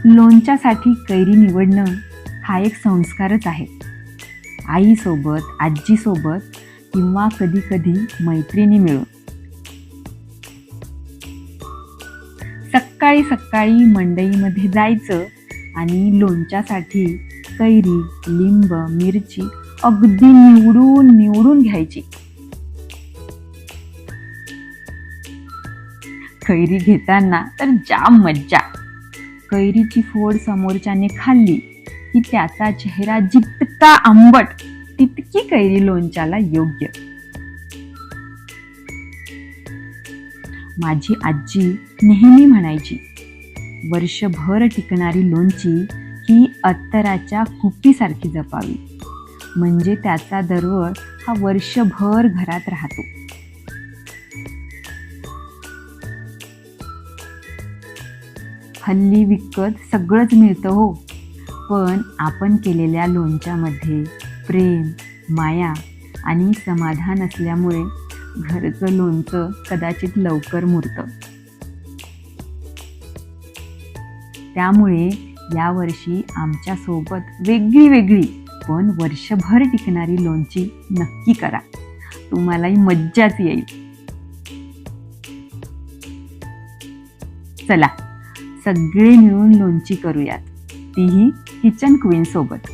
लोणच्यासाठी कैरी निवडणं हा एक संस्कारच आहे. आईसोबत, आजीसोबत किंवा कधी कधी मैत्रिणी मिळून सकाळी सकाळी मंडईमध्ये जायचं आणि लोणच्यासाठी कैरी, लिंब, मिरची अगदी निवडून निवडून घ्यायची. कैरी घेताना तर जाम मज्जा. कैरीची फोड समोरच्याने खाल्ली की त्याचा चेहरा जितका आंबट तितकी कैरी लोणच्याला योग्य. माझी आजी नेहमी म्हणायची, वर्षभर टिकणारी लोणची ही अत्तराच्या कुपीसारखी जपावी, म्हणजे त्याचा दरवळ हा वर्षभर घरात राहतो. हल्ली विकत सगळंच मिळतं हो, पण आपण केलेल्या लोणच्यामध्ये प्रेम, माया आणि समाधान असल्यामुळे घरचं लोणचं कदाचित लवकर मुरतं. त्यामुळे यावर्षी आमच्या सोबत वेगळी वेगळी पण वर्षभर टिकणारी लोणची नक्की करा. तुम्हालाही मज्जाच येईल. चला, सगळे मिळून लोणची करूयात, तीही किचन क्वीन सोबत.